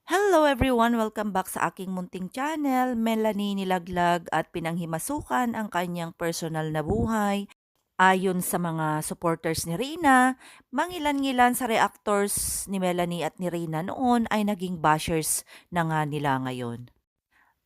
Hello everyone! Welcome back sa aking munting channel. Melanie nilaglag at pinanghimasukan ang kanyang personal na buhay. Ayon sa mga supporters ni Reyna, mangilan-ngilan sa reactors ni Melanie at ni Reyna noon ay naging bashers na nga nila ngayon.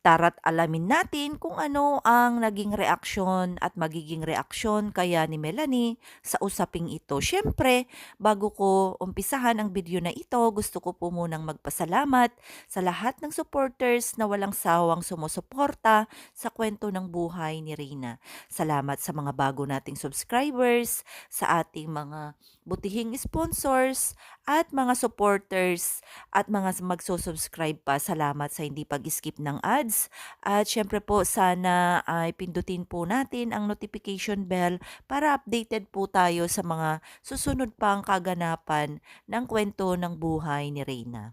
Tara't alamin natin kung ano ang naging reaksyon at magiging reaksyon kaya ni Melanie sa usaping ito. Siyempre, bago ko umpisahan ang video na ito, gusto ko po munang magpasalamat sa lahat ng supporters na walang sawang sumusuporta sa kwento ng buhay ni Reyna. Salamat sa mga bago nating subscribers, sa ating mga butihing sponsors, at mga supporters at mga magsusubscribe pa. Salamat sa hindi pag-skip ng ads. At syempre po sana ay pindutin po natin ang notification bell para updated po tayo sa mga susunod pang kaganapan ng kwento ng buhay ni Reyna.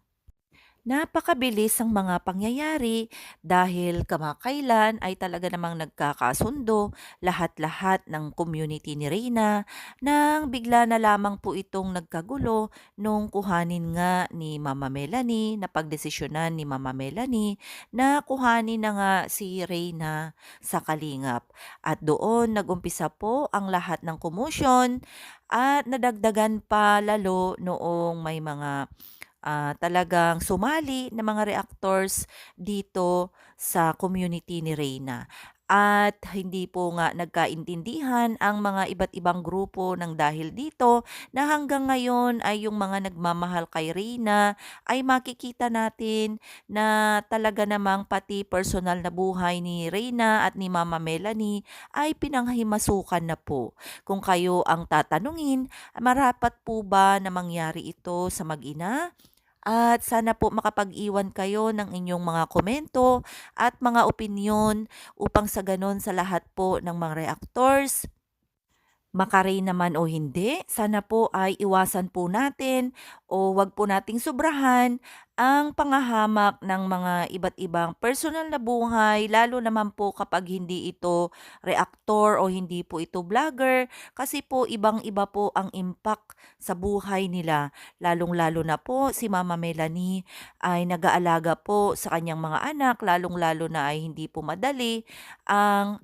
Napakabilis ang mga pangyayari dahil kamakailan ay talaga namang nagkakasundo lahat-lahat ng community ni Reyna nang bigla na lamang po itong nagkagulo nung kuhanin nga ni Mama Melanie, na pagdesisyonan ni Mama Melanie na kuhanin na nga si Reyna sa Kalingap. At doon nagumpisa po ang lahat ng commotion at nadagdagan pa lalo noong may mga talagang sumali na mga reactors dito sa community ni Reyna. At hindi po nga nagkaintindihan ang mga iba't ibang grupo ng dahil dito na hanggang ngayon ay yung mga nagmamahal kay Reyna ay makikita natin na talaga namang pati personal na buhay ni Reyna at ni Mama Melanie ay pinanghimasukan na po. Kung kayo ang tatanungin, marapat po ba na mangyari ito sa mag-ina? At sana po makapag-iwan kayo ng inyong mga komento at mga opinyon upang sa ganon sa lahat po ng mga reactors, maka-rain naman o hindi, sana po ay iwasan po natin o wag po nating sobrahan ang pangahamak ng mga iba't ibang personal na buhay, lalo naman po kapag hindi ito reactor o hindi po ito vlogger, kasi po ibang-iba po ang impact sa buhay nila. Lalong-lalo na po si Mama Melanie ay nag-aalaga po sa kanyang mga anak, lalong-lalo na ay hindi po madali ang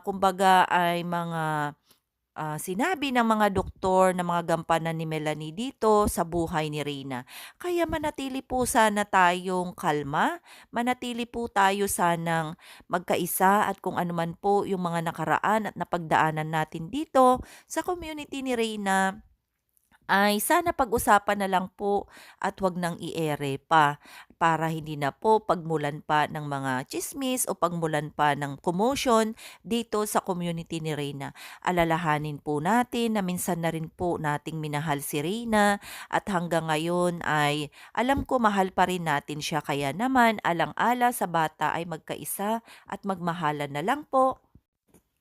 kumbaga ay mga sinabi ng mga doktor na mga gampanan ni Melanie dito sa buhay ni Reyna. Kaya manatili po sana tayong kalma, manatili po tayo sanang magkaisa at kung ano man po yung mga nakaraan at napagdaanan natin dito sa community ni Reyna ay sana pag-usapan na lang po at wag nang i-ere pa para hindi na po pagmulan pa ng mga chismis o pagmulan pa ng commotion dito sa community ni Reyna. Alalahanin po natin na minsan na rin po nating minahal si Reyna at hanggang ngayon ay alam ko mahal pa rin natin siya, kaya naman alang-ala sa bata ay magkaisa at magmahalan na lang po.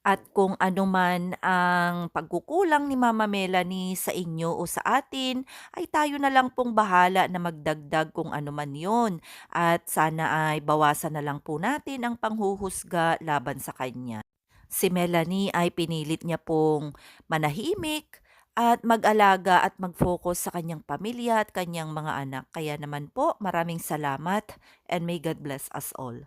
At kung ano man ang pagkukulang ni Mama Melanie sa inyo o sa atin, ay tayo na lang pong bahala na magdagdag kung ano man yon. At sana ay bawasan na lang po natin ang panghuhusga laban sa kanya. Si Melanie ay pinilit niya pong manahimik at mag-alaga at mag-focus sa kanyang pamilya at kanyang mga anak. Kaya naman po, maraming salamat and may God bless us all.